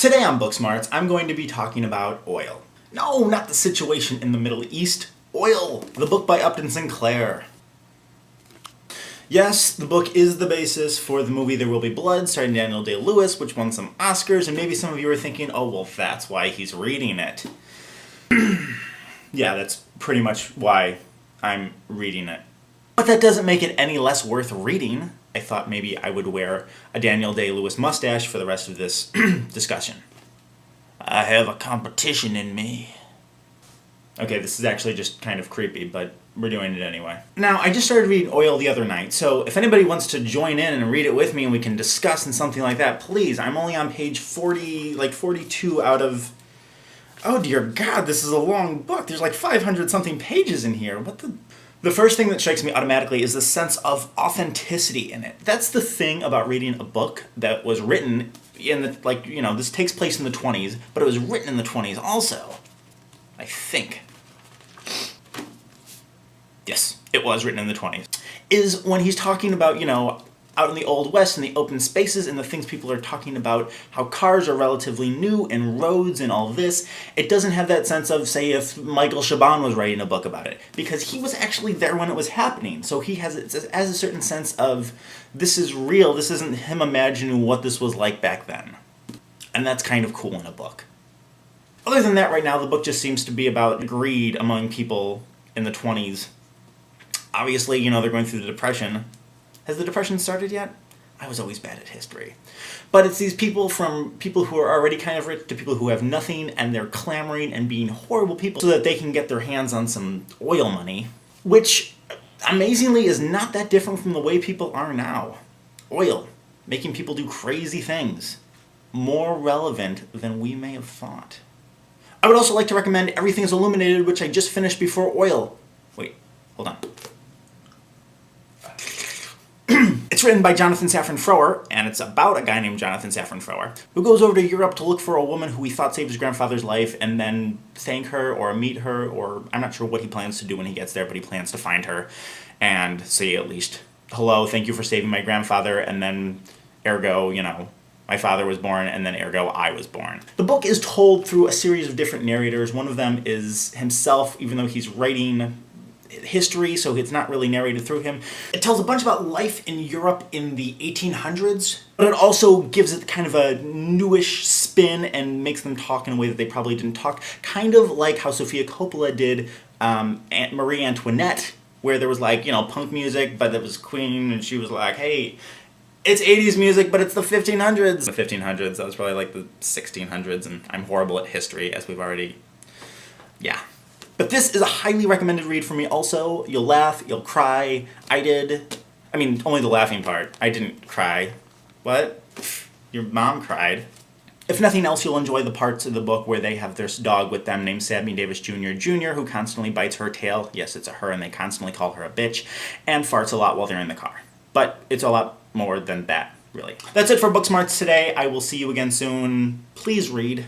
Today on Booksmarts, I'm going to be talking about oil. No, not the situation in the Middle East. Oil, the book by Upton Sinclair. Yes, the book is the basis for the movie There Will Be Blood, starring Daniel Day-Lewis, which won some Oscars, and maybe some of you are thinking, oh, well, that's why he's reading it. Yeah, that's pretty much why I'm reading it. But that doesn't make it any less worth reading. I thought maybe I would wear a Daniel Day-Lewis mustache for the rest of this discussion. I have a competition in me. Okay, this is actually just kind of creepy, but we're doing it anyway. Now, I just started reading Oil the other night, so if anybody wants to join in and read it with me and we can discuss and something like that, please. I'm only on page 42 out of... Oh dear God, this is a long book. There's like 500 something pages in here. What the... The first thing that strikes me automatically is the sense of authenticity in it. That's the thing about reading a book that was written in the, this takes place in the 20s, but it was written in the 20s also. I think. Yes, it was written in the 20s. Is when he's talking about, out in the Old West, in the open spaces, and the things people are talking about, how cars are relatively new, and roads, and all this. It doesn't have that sense of, say, if Michael Chabon was writing a book about it, because he was actually there when it was happening. So he has a certain sense of, this is real, this isn't him imagining what this was like back then. And that's kind of cool in a book. Other than that, right now, the book just seems to be about greed among people in the 20s. Obviously, they're going through the Depression. Has the Depression started yet? I was always bad at history. But it's these people, from people who are already kind of rich to people who have nothing, and they're clamoring and being horrible people so that they can get their hands on some oil money, which, amazingly, is not that different from the way people are now. Oil, making people do crazy things. More relevant than we may have thought. I would also like to recommend Everything is Illuminated, which I just finished before Oil. Wait, hold on. It's written by Jonathan Safran Foer, and it's about a guy named Jonathan Safran Foer, who goes over to Europe to look for a woman who he thought saved his grandfather's life, and then thank her, or meet her, or I'm not sure what he plans to do when he gets there, but he plans to find her, and say at least, hello, thank you for saving my grandfather, and then, ergo, my father was born, and then ergo, I was born. The book is told through a series of different narrators. One of them is himself, even though he's writing history, so it's not really narrated through him. It tells a bunch about life in Europe in the 1800s, but it also gives it kind of a newish spin and makes them talk in a way that they probably didn't talk, kind of like how Sofia Coppola did Aunt Marie Antoinette, where there was punk music, but it was Queen, and she was like, hey, it's 80s music, but it's the 1500s. The 1500s, that was probably like the 1600s, and I'm horrible at history, as we've already... Yeah. But this is a highly recommended read for me also. You'll laugh, you'll cry. I did. I mean, only the laughing part. I didn't cry. What? Your mom cried. If nothing else, you'll enjoy the parts of the book where they have their dog with them named Sammy Davis Jr., who constantly bites her tail. Yes, it's a her, and they constantly call her a bitch. And farts a lot while they're in the car. But it's a lot more than that, really. That's it for Booksmarts today. I will see you again soon. Please read.